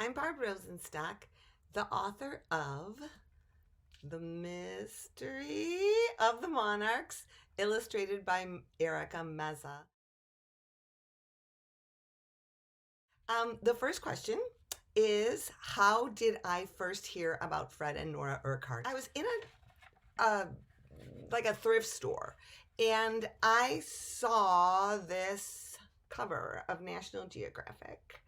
I'm Barb Rosenstock, the author of The Mystery of the Monarchs, illustrated by Erica Meza. The first question is, how did I first hear about Fred and Nora Urquhart? I was in a thrift store, and I saw this cover of National Geographic,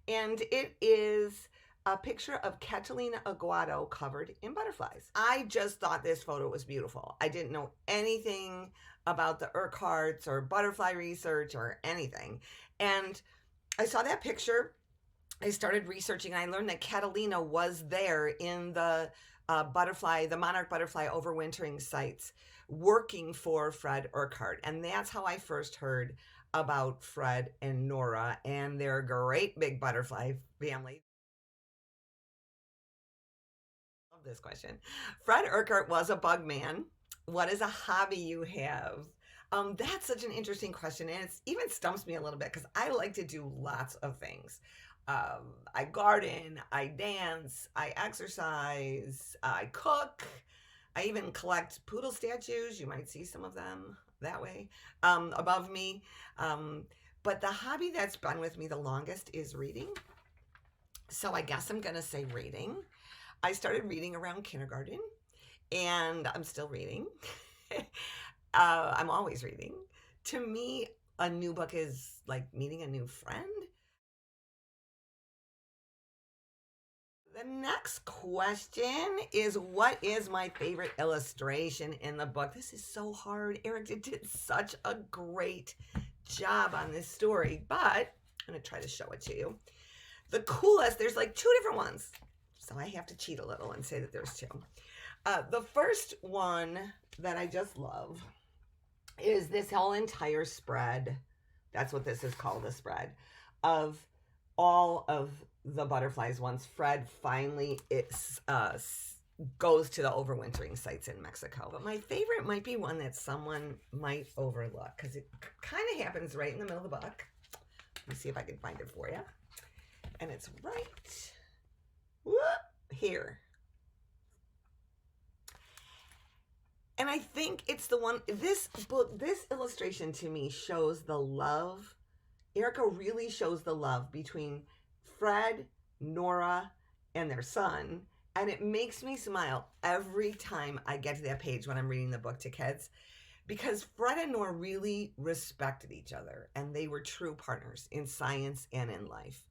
and it is a picture of Catalina Aguado covered in butterflies. I just thought this photo was beautiful. I didn't know anything about the Urquharts or butterfly research or anything. And I saw that picture. I started researching, and I learned that Catalina was there in the monarch butterfly overwintering sites, working for Fred Urquhart. And that's how I first heard about Fred and Nora and their great big butterfly family. Love this question. Fred Urquhart was a bug man. What is a hobby you have? That's such an interesting question, and it even stumps me a little bit because I like to do lots of things. I garden, I dance, I exercise, I cook. I even collect poodle statues. You might see some of them that way above me. But the hobby that's been with me the longest is reading. So I guess I'm going to say reading. I started reading around kindergarten, and I'm still reading. I'm always reading. To me, a new book is like meeting a new friend. The next question is, what is my favorite illustration in the book? This is so hard. Eric did such a great job on this story, but I'm going to try to show it to you. The coolest, there's like two different ones, so I have to cheat a little and say that there's two. The first one that I just love is this whole entire spread. That's what this is called, a spread of all of the butterflies once Fred finally goes to the overwintering sites in Mexico. But my favorite might be one that someone might overlook because it kind of happens right in the middle of the book. Let me see if I can find it for you. And it's right here. And I think it's the one, this illustration to me shows the love. Erica really shows the love between Fred, Nora, and their son. And it makes me smile every time I get to that page when I'm reading the book to kids, because Fred and Nora really respected each other, and they were true partners in science and in life.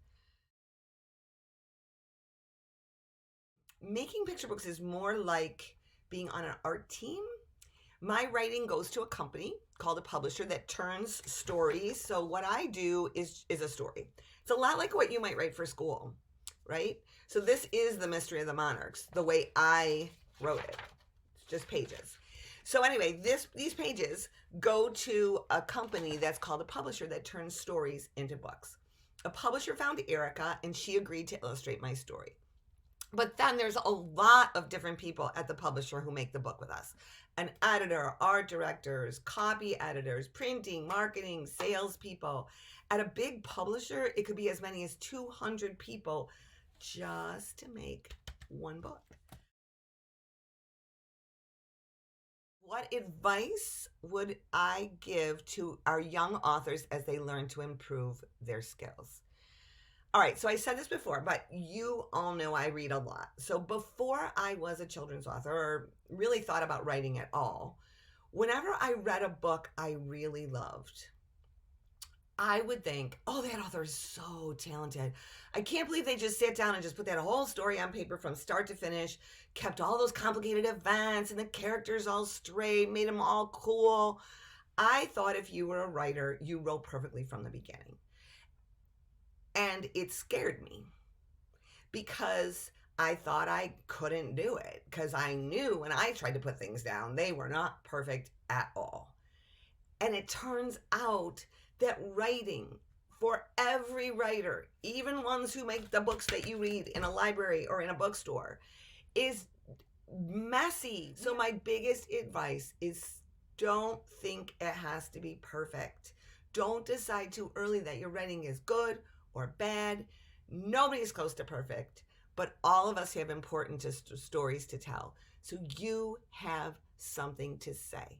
Making picture books is more like being on an art team. My writing goes to a company called a publisher that turns stories. So what I do is a story. It's a lot like what you might write for school, right? So this is The Mystery of the Monarchs, the way I wrote it. It's just pages. So anyway, these pages go to a company that's called a publisher that turns stories into books. A publisher found Erica, and she agreed to illustrate my story. But then there's a lot of different people at the publisher who make the book with us. An editor, art directors, copy editors, printing, marketing, salespeople. At a big publisher, it could be as many as 200 people just to make one book. What advice would I give to our young authors as they learn to improve their skills? All right, so I said this before, but you all know I read a lot. So before I was a children's author or really thought about writing at all, whenever I read a book I really loved, I would think, oh, that author is so talented. I can't believe they just sat down and just put that whole story on paper from start to finish, kept all those complicated events and the characters all straight, made them all cool. I thought if you were a writer, you wrote perfectly from the beginning. And it scared me because I thought I couldn't do it, because I knew when I tried to put things down, they were not perfect at all. And it turns out that writing, for every writer, even ones who make the books that you read in a library or in a bookstore, is messy. So my biggest advice is, don't think it has to be perfect. Don't decide too early that your writing is good or bad. Nobody's close to perfect, but all of us have important stories to tell. So you have something to say.